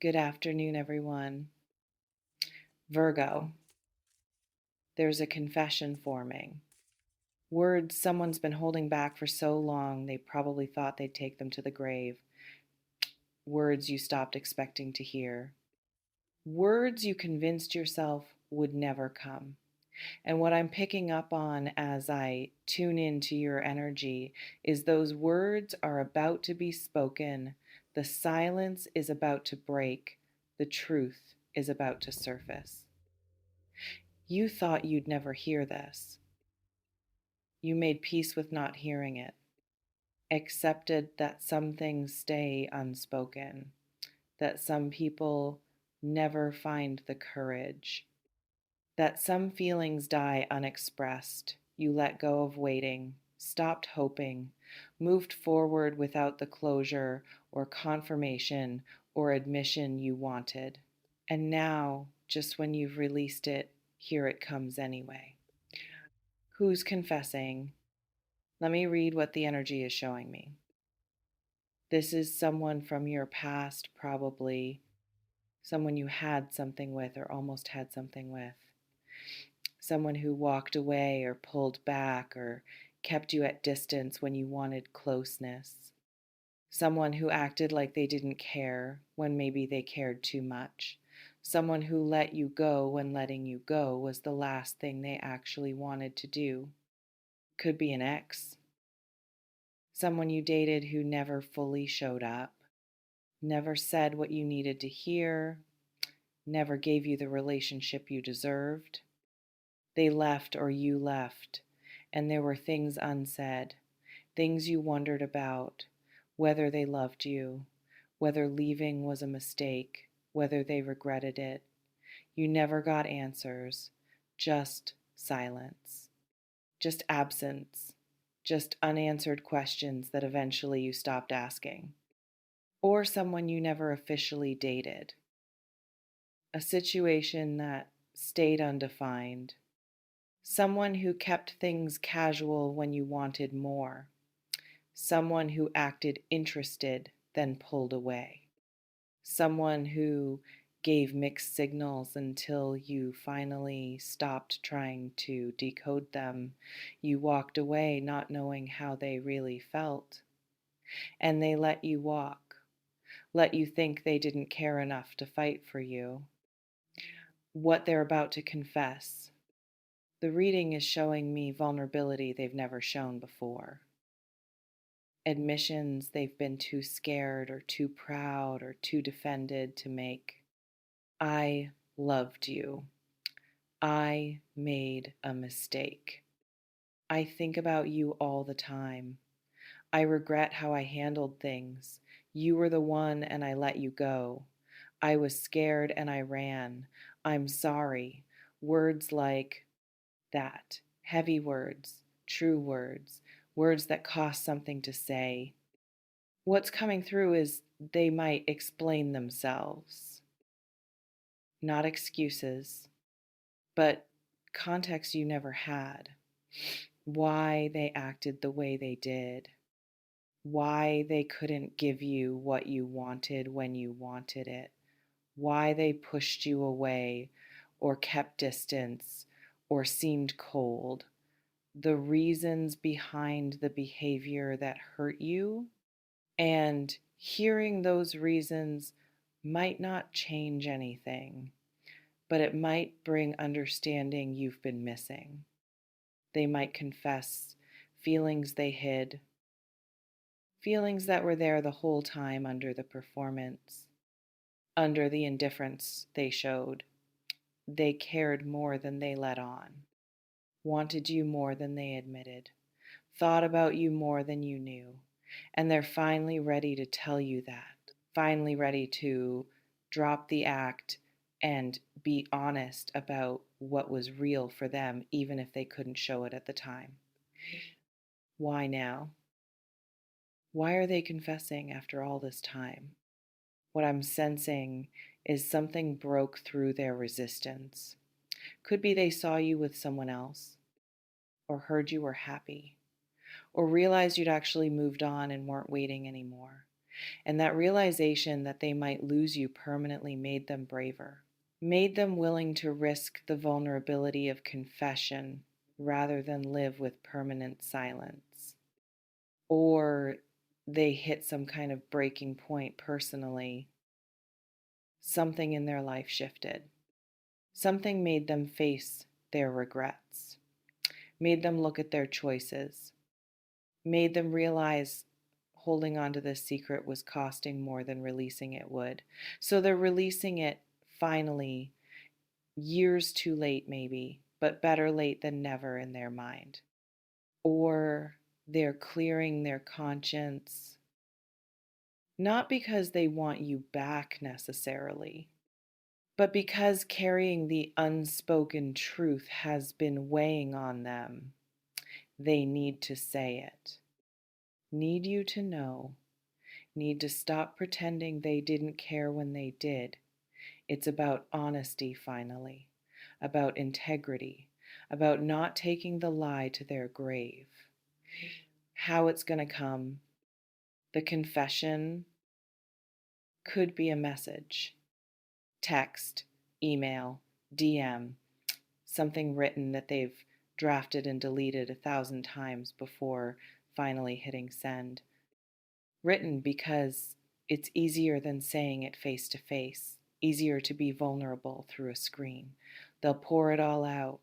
Good afternoon, everyone. Virgo, there's a confession forming. Words someone's been holding back for so long they probably thought they'd take them to the grave. Words you stopped expecting to hear. Words you convinced yourself would never come. And what I'm picking up on as I tune into your energy is those words are about to be spoken. The silence is about to break. The truth is about to surface. You thought you'd never hear this. You made peace with not hearing it, accepted that some things stay unspoken, that some people never find the courage, that some feelings die unexpressed. You let go of waiting, stopped hoping, moved forward without the closure or confirmation or admission you wanted. And now, just when you've released it, here it comes anyway. Who's confessing? Let me read what the energy is showing me. This is someone from your past, probably someone you had something with or almost had something with. Someone who walked away or pulled back or kept you at distance when you wanted closeness. Someone who acted like they didn't care when maybe they cared too much. Someone who let you go when letting you go was the last thing they actually wanted to do. Could be an ex. Someone you dated who never fully showed up, never said what you needed to hear, never gave you the relationship you deserved. They left or you left, and there were things unsaid, things you wondered about, whether they loved you, whether leaving was a mistake, whether they regretted it. You never got answers, just silence, just absence, just unanswered questions that eventually you stopped asking. Or someone you never officially dated. A situation that stayed undefined. Someone who kept things casual when you wanted more. Someone who acted interested, then pulled away. Someone who gave mixed signals until you finally stopped trying to decode them. You walked away not knowing how they really felt. And they let you walk, let you think they didn't care enough to fight for you. What they're about to confess. The reading is showing me vulnerability they've never shown before. Admissions they've been too scared or too proud or too defended to make. I loved you. I made a mistake. I think about you all the time. I regret how I handled things. You were the one and I let you go. I was scared and I ran. I'm sorry. Words like that. Heavy words, true words, words that cost something to say. What's coming through is they might explain themselves. Not excuses, but context you never had. Why they acted the way they did. Why they couldn't give you what you wanted when you wanted it. Why they pushed you away or kept distance or seemed cold. The reasons behind the behavior that hurt you, and hearing those reasons might not change anything, but it might bring understanding you've been missing. They might confess feelings they hid, feelings that were there the whole time under the performance, under the indifference they showed. They cared more than they let on, wanted you more than they admitted, thought about you more than you knew. And they're finally ready to tell you that, finally ready to drop the act and be honest about what was real for them, even if they couldn't show it at the time. Why now? Why are they confessing after all this time? What I'm sensing is something broke through their resistance. Could be they saw you with someone else, or heard you were happy, or realized you'd actually moved on and weren't waiting anymore. And that realization that they might lose you permanently made them braver, made them willing to risk the vulnerability of confession rather than live with permanent silence. Or they hit some kind of breaking point personally. Something in their life shifted. Something made them face their regrets, made them look at their choices, made them realize holding on to this secret was costing more than releasing it would. So they're releasing it finally, years too late maybe, but better late than never in their mind. Or they're clearing their conscience, not because they want you back necessarily, but because carrying the unspoken truth has been weighing on them. They need to say it, need you to know, need to stop pretending they didn't care when they did. It's about honesty finally, about integrity, about not taking the lie to their grave. How it's going to come, the confession could be a message, text, email, DM, something written that they've drafted and deleted 1,000 times before finally hitting send. Written because it's easier than saying it face to face, easier to be vulnerable through a screen. They'll pour it all out,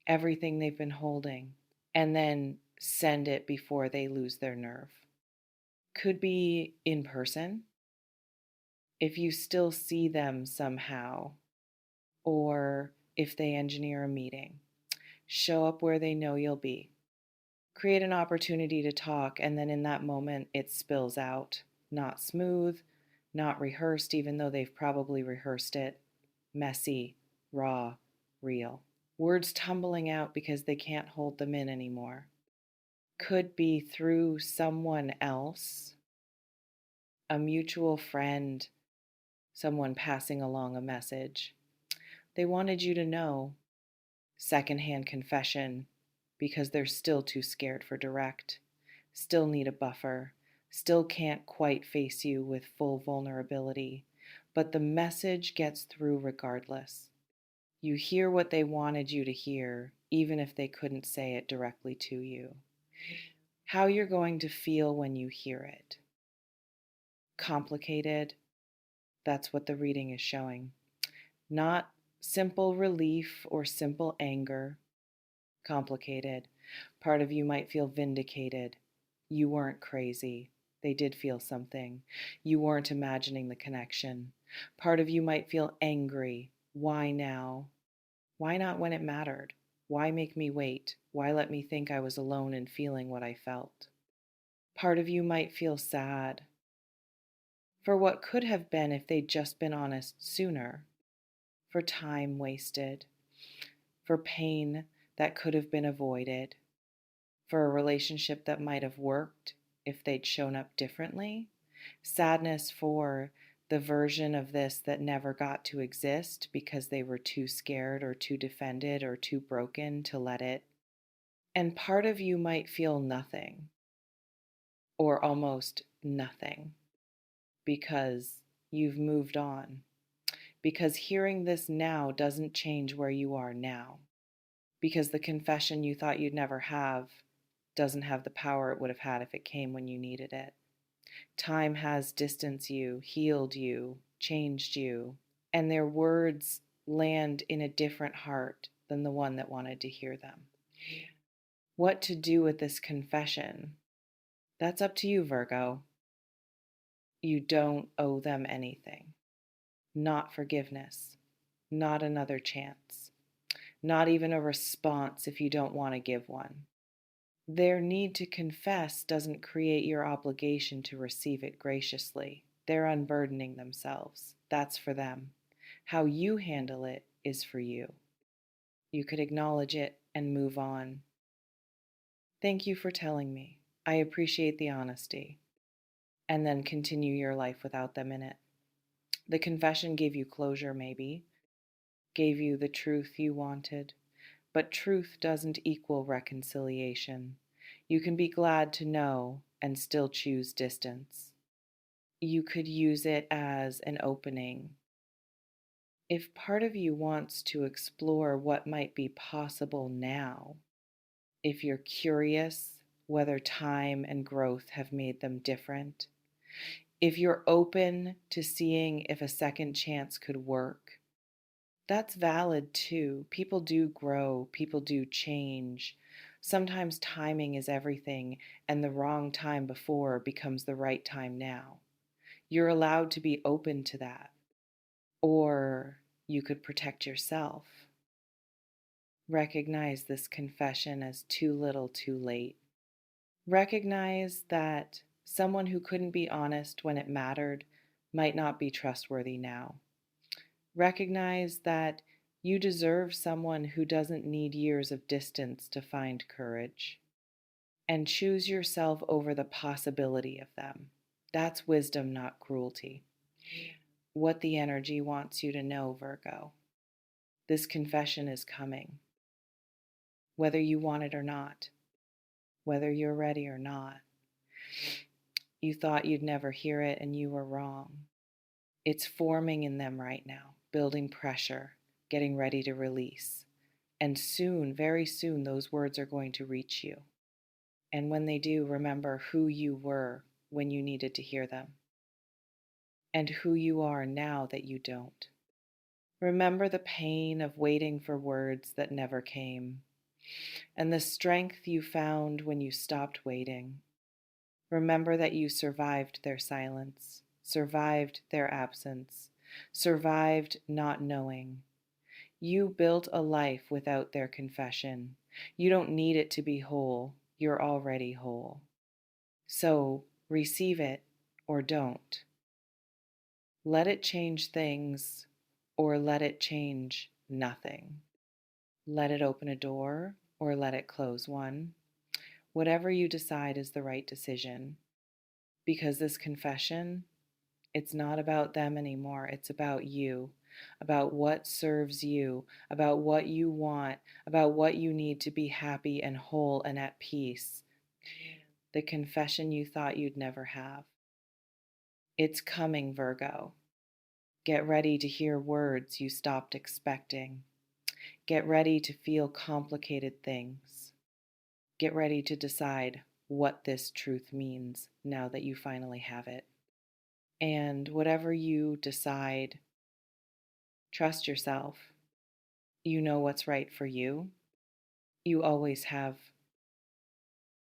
everything they've been holding, and then send it before they lose their nerve. Could be in person, if you still see them somehow, or if they engineer a meeting. Show up where they know you'll be. Create an opportunity to talk, and then in that moment it spills out. Not smooth, not rehearsed, even though they've probably rehearsed it. Messy, raw, real. Words tumbling out because they can't hold them in anymore. Could be through someone else, a mutual friend, someone passing along a message. They wanted you to know. Secondhand confession because they're still too scared for direct, still need a buffer, still can't quite face you with full vulnerability. But the message gets through regardless. You hear what they wanted you to hear, even if they couldn't say it directly to you. How you're going to feel when you hear it. Complicated, that's what the reading is showing. Not simple relief or simple anger. Complicated. Part of you might feel vindicated. You weren't crazy. They did feel something. You weren't imagining the connection. Part of you might feel angry. Why now? Why not when it mattered? Why make me wait? Why let me think I was alone in feeling what I felt? Part of you might feel sad for what could have been if they'd just been honest sooner, for time wasted, for pain that could have been avoided, for a relationship that might have worked if they'd shown up differently, sadness for the version of this that never got to exist because they were too scared or too defended or too broken to let it. And part of you might feel nothing or almost nothing because you've moved on. Because hearing this now doesn't change where you are now. Because the confession you thought you'd never have doesn't have the power it would have had if it came when you needed it. Time has distanced you, healed you, changed you, and their words land in a different heart than the one that wanted to hear them. What to do with this confession? That's up to you, Virgo. You don't owe them anything. Not forgiveness, not another chance, not even a response if you don't want to give one. Their need to confess doesn't create your obligation to receive it graciously. They're unburdening themselves. That's for them. How you handle it is for you. You could acknowledge it and move on. Thank you for telling me. I appreciate the honesty. And then continue your life without them in it. The confession gave you closure, maybe, gave you the truth you wanted, but truth doesn't equal reconciliation. You can be glad to know and still choose distance. You could use it as an opening. If part of you wants to explore what might be possible now, if you're curious whether time and growth have made them different, if you're open to seeing if a second chance could work, that's valid too. People do grow, people do change. Sometimes timing is everything, and the wrong time before becomes the right time now. You're allowed to be open to that. Or you could protect yourself. Recognize this confession as too little, too late. Recognize that someone who couldn't be honest when it mattered might not be trustworthy now. Recognize that you deserve someone who doesn't need years of distance to find courage. And choose yourself over the possibility of them. That's wisdom, not cruelty. What the energy wants you to know, Virgo. This confession is coming, whether you want it or not, whether you're ready or not. You thought you'd never hear it, and you were wrong. It's forming in them right now, building pressure, getting ready to release. And soon, very soon, those words are going to reach you. And when they do, remember who you were when you needed to hear them, and who you are now that you don't. Remember the pain of waiting for words that never came, and the strength you found when you stopped waiting. Remember that you survived their silence, survived their absence, survived not knowing. You built a life without their confession. You don't need it to be whole. You're already whole. So receive it or don't. Let it change things or let it change nothing. Let it open a door or let it close one. Whatever you decide is the right decision. Because this confession, it's not about them anymore. It's about you, about what serves you, about what you want, about what you need to be happy and whole and at peace. The confession you thought you'd never have. It's coming, Virgo. Get ready to hear words you stopped expecting. Get ready to feel complicated things. Get ready to decide what this truth means now that you finally have it. And whatever you decide, trust yourself. You know what's right for you. You always have